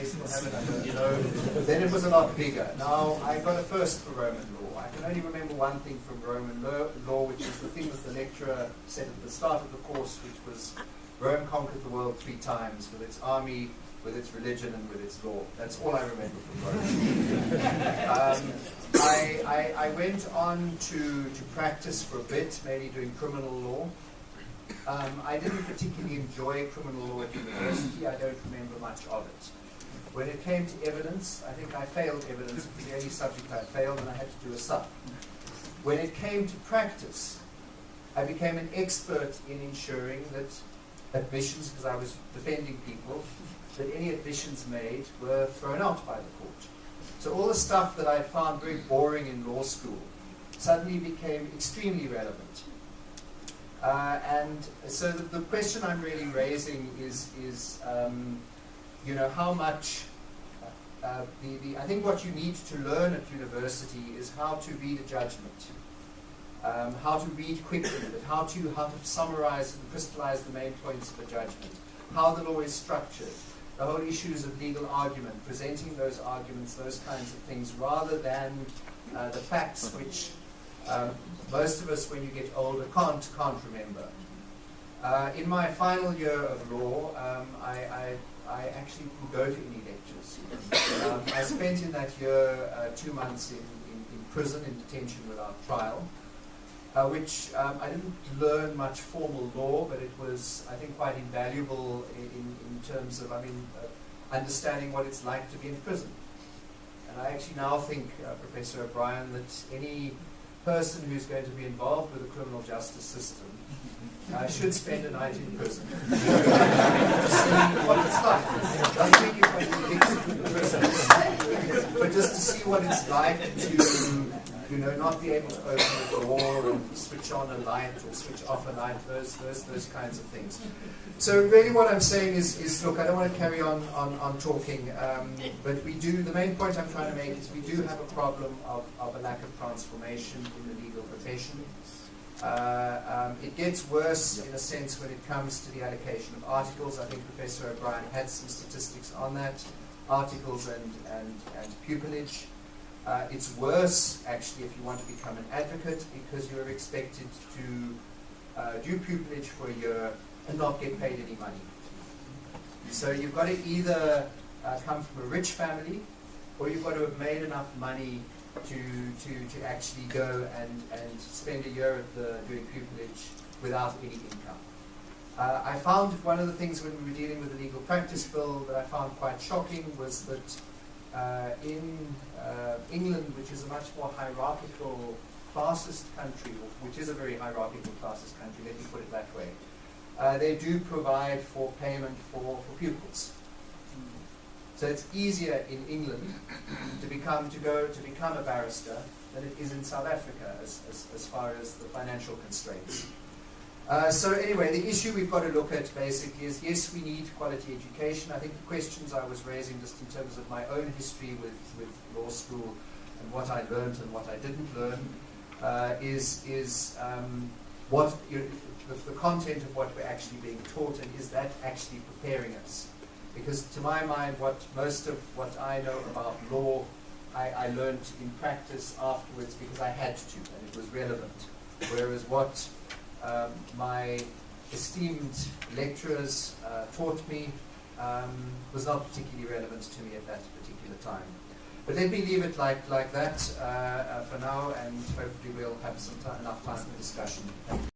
still have it, I don't know. Then it was a lot bigger. Now, I got a first for Roman law. I can only remember one thing from Roman law, which is the thing that the lecturer said at the start of the course, which was Rome conquered the world 3 times with its army, with its religion, and with its law. That's all I remember from Rome. I went on to practice for a bit, mainly doing criminal law. I didn't particularly enjoy criminal law at university. I don't remember much of it. When it came to evidence, I think I failed evidence. It was the only subject I failed, and I had to do a sub. When it came to practice, I became an expert in ensuring that admissions, because I was defending people, that any admissions made were thrown out by the court. So all the stuff that I found very boring in law school suddenly became extremely relevant. And so the question I'm really raising is you know, how much, I think what you need to learn at university is how to read a judgment, how to read quickly, but how to summarize and crystallize the main points of a judgment, how the law is structured, the whole issues of legal argument, presenting those arguments, those kinds of things, rather than the facts which most of us, when you get older, can't remember. In my final year of law, I actually didn't go to any lectures. I spent in that year 2 months in prison, in detention without trial, which I didn't learn much formal law, but it was, I think, quite invaluable in terms of, understanding what it's like to be in prison. And I actually now think, Professor O'Brien, that any person who's going to be involved with the criminal justice system should spend a night in prison to see what it's like. Doesn't mean you're going to be kicked into prison, but just to see what it's like to, you know, not be able to open a door and switch on a light or switch off a light, those kinds of things. So really what I'm saying is look, I don't want to carry on talking, but we do, the main point I'm trying to make is we do have a problem of a lack of transformation in the legal profession. It gets worse in a sense when it comes to the allocation of articles. I think Professor O'Brien had some statistics on that, articles and pupillage. It's worse, actually, if you want to become an advocate, because you're expected to do pupillage for a year and not get paid any money. So you've got to either come from a rich family, or you've got to have made enough money to actually go and spend a year doing pupillage without any income. I found one of the things when we were dealing with the legal practice bill that I found quite shocking was that in England, which is a much more hierarchical classist country, which is a very hierarchical classist country, let me put it that way, they do provide for payment for pupils. So it's easier in England to become a barrister than it is in South Africa as far as the financial constraints. So anyway, the issue we've got to look at basically is, yes, we need quality education. I think the questions I was raising just in terms of my own history with law school and what I learned and what I didn't learn is what the content of what we're actually being taught, and is that actually preparing us? Because to my mind, most of what I know about law, I learned in practice afterwards because I had to, and it was relevant. Whereas what my esteemed lecturers taught me was not particularly relevant to me at that particular time. But let me leave it like that for now, and hopefully we'll have enough time for discussion. Thank you.